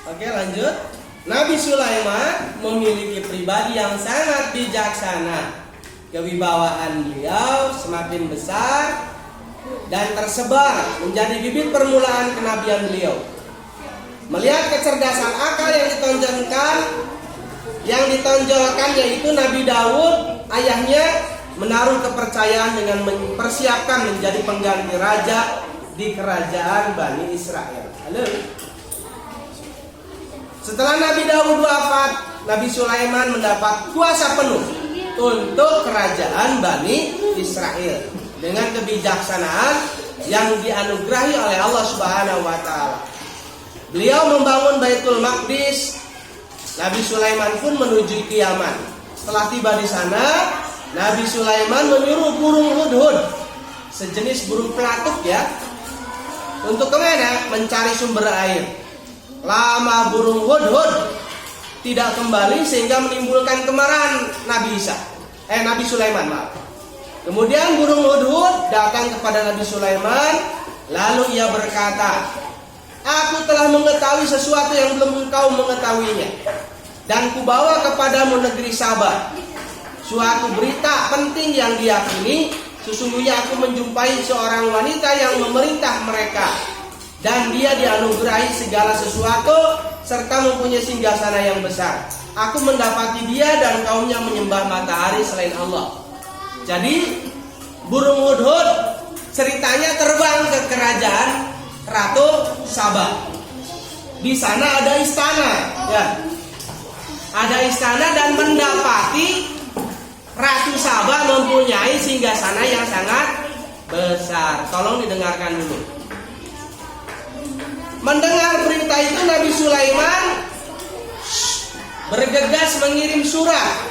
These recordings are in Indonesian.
Oke, lanjut. Nabi Sulaiman memiliki pribadi yang sangat bijaksana. Kewibawaan beliau semakin besar dan tersebar menjadi bibit permulaan kenabian beliau. Melihat kecerdasan akal yang ditonjolkan yaitu Nabi Daud, ayahnya menaruh kepercayaan dengan mempersiapkan menjadi pengganti raja di kerajaan Bani Israel. Halo. Setelah Nabi Daud wafat, Nabi Sulaiman mendapat kuasa penuh untuk kerajaan Bani Israel dengan kebijaksanaan yang dianugerahi oleh Allah Subhanahu wa taala. Beliau membangun Baitul Maqdis. Nabi Sulaiman pun menuju ke Yaman. Setelah tiba di sana, Nabi Sulaiman menyuruh burung hudhud, sejenis burung pelatuk ya, untuk kemana? Mencari sumber air. Lama burung hudhud tidak kembali sehingga menimbulkan kemarahan Nabi Sulaiman, maaf. Kemudian burung hudhud datang kepada Nabi Sulaiman, lalu ia berkata, "Aku telah mengetahui sesuatu yang belum engkau mengetahuinya, dan kubawa kepadamu negeri Sabah suatu berita penting yang diyakini. Sesungguhnya aku menjumpai seorang wanita yang memerintah mereka, dan dia dianugerahi segala sesuatu serta mempunyai singgasana yang besar. Aku mendapati dia dan kaumnya menyembah matahari selain Allah." Jadi burung hudhud ceritanya terbang ke kerajaan Ratu Sabah. Di sana ada istana, ya. Ada istana dan mendapati Ratu Sabah mempunyai singgasana yang sangat besar. Tolong didengarkan dulu. Mendengar berita itu, Nabi Sulaiman bergegas mengirim surat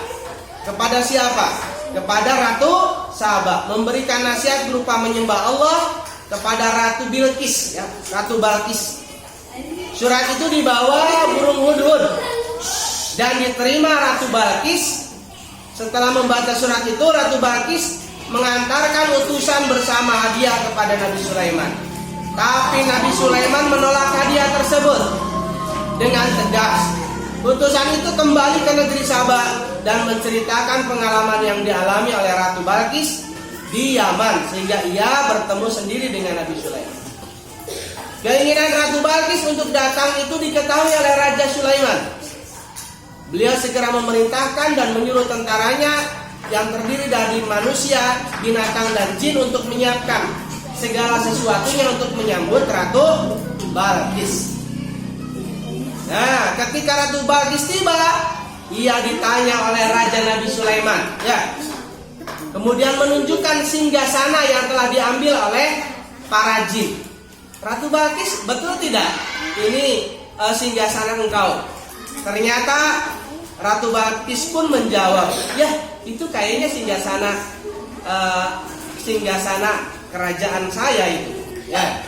kepada siapa? Kepada Ratu Sabah, memberikan nasihat berupa menyembah Allah kepada Ratu Bilqis, ya, Ratu Balqis. Surat itu dibawa burung hudhud dan diterima Ratu Balqis. Setelah membaca surat itu, Ratu Balqis mengantarkan utusan bersama hadiah kepada Nabi Sulaiman. Tapi Nabi Sulaiman menolak hadiah tersebut dengan tegas. Utusan itu kembali ke negeri Sabah dan menceritakan pengalaman yang dialami oleh Ratu Balqis di Yaman, sehingga ia bertemu sendiri dengan Nabi Sulaiman. Keinginan Ratu Balqis untuk datang itu diketahui oleh Raja Sulaiman. Beliau segera memerintahkan dan menyuruh tentaranya yang terdiri dari manusia, binatang, dan jin untuk menyiapkan segala sesuatunya untuk menyambut Ratu Balqis. Nah, ketika Ratu Balqis tiba, ia ditanya oleh Raja Nabi Sulaiman, ya. Kemudian menunjukkan singgasana yang telah diambil oleh para jin. Ratu Balqis, betul tidak? Ini singgasana engkau. Ternyata Ratu Balqis pun menjawab, ya, itu kayaknya singgasana kerajaan saya itu. Ya.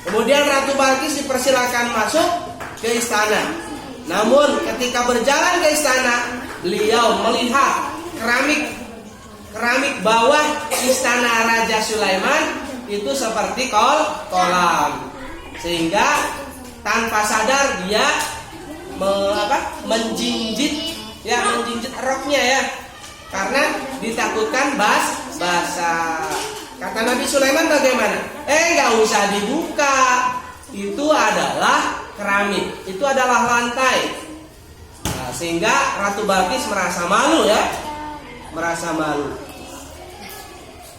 Kemudian Ratu Balqis dipersilakan masuk ke istana. Namun ketika berjalan ke istana, beliau melihat keramik bawah istana Raja Sulaiman itu seperti kolam, sehingga tanpa sadar dia menjinjit roknya, ya, karena ditakutkan basah. Kata Nabi Sulaiman, bagaimana? Gak usah dibuka, itu adalah keramik, itu adalah lantai. Nah, sehingga Ratu Balqis merasa malu, ya, merasa malu.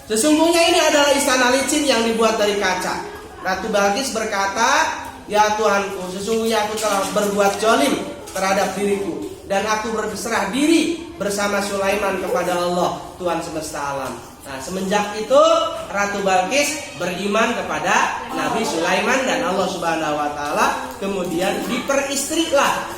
Sesungguhnya ini adalah istana licin yang dibuat dari kaca. Ratu Balqis berkata, "Ya Tuhanku, sesungguhnya aku telah berbuat zalim terhadap diriku, dan aku berserah diri bersama Sulaiman kepada Allah, Tuhan semesta alam." Nah, semenjak itu Ratu Balqis beriman kepada Nabi Sulaiman dan Allah Subhanahu wa taala, kemudian diperistrilah,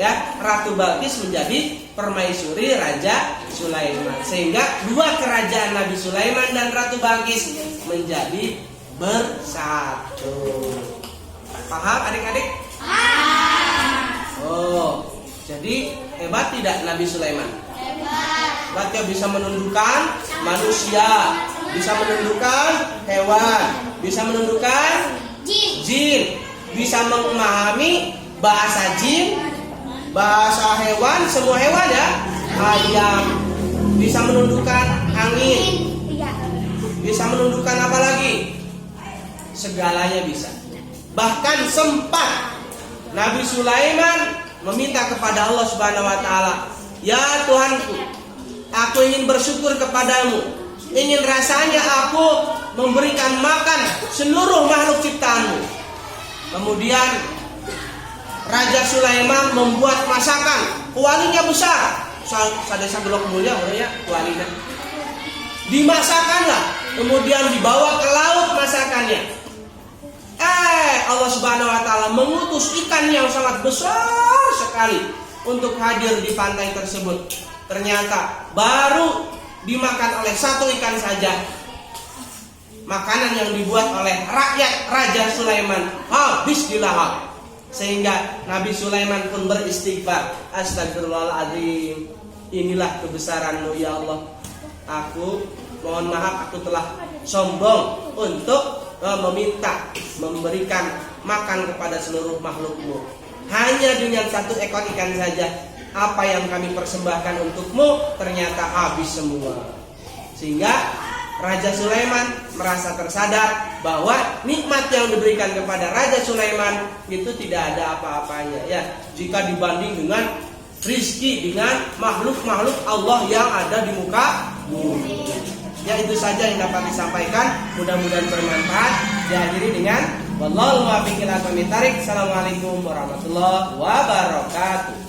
ya, Ratu Balqis menjadi permaisuri Raja Sulaiman, sehingga dua kerajaan Nabi Sulaiman dan Ratu Balqis menjadi bersatu. Paham adik-adik? Oh, jadi hebat tidak Nabi Sulaiman? Hebat, ya, bisa menundukkan manusia, bisa menundukkan hewan, bisa menundukkan jin, bisa memahami bahasa jin, bahasa hewan, semua hewan ya. Ayam bisa menundukkan angin, bisa menundukkan apa lagi? Segalanya bisa. Bahkan sempat Nabi Sulaiman meminta kepada Allah Subhanahu wa taala, "Ya Tuhanku, aku ingin bersyukur kepadamu. Ingin rasanya aku memberikan makan seluruh makhluk ciptaanmu." Kemudian Raja Sulaiman membuat masakan, kualinya besar. Sadesa gelok mulia ya kualinya. Dimasakkanlah, kemudian dibawa ke laut masakannya. Allah Subhanahu wa taala mengutus ikan yang sangat besar sekali untuk hadir di pantai tersebut. Ternyata baru dimakan oleh satu ikan saja. Makanan yang dibuat oleh rakyat Raja Sulaiman habis dilahap. Sehingga Nabi Sulaiman pun beristighfar, "Astagfirullahaladzim, inilah kebesaran-Mu ya Allah. Aku mohon maaf, aku telah sombong untuk meminta memberikan makan kepada seluruh makhluk-Mu. Hanya dengan satu ekor ikan saja, apa yang kami persembahkan untuk-Mu ternyata habis semua." Sehingga Raja Sulaiman merasa tersadar bahwa nikmat yang diberikan kepada Raja Sulaiman itu tidak ada apa-apanya ya, jika dibanding dengan rizki dengan makhluk-makhluk Allah yang ada di muka bumi. Ya, itu saja yang dapat disampaikan. Mudah-mudahan bermanfaat. Diakhiri dengan wallahu muwaffiq ila aqwamit thariq. Assalamualaikum warahmatullahi wabarakatuh.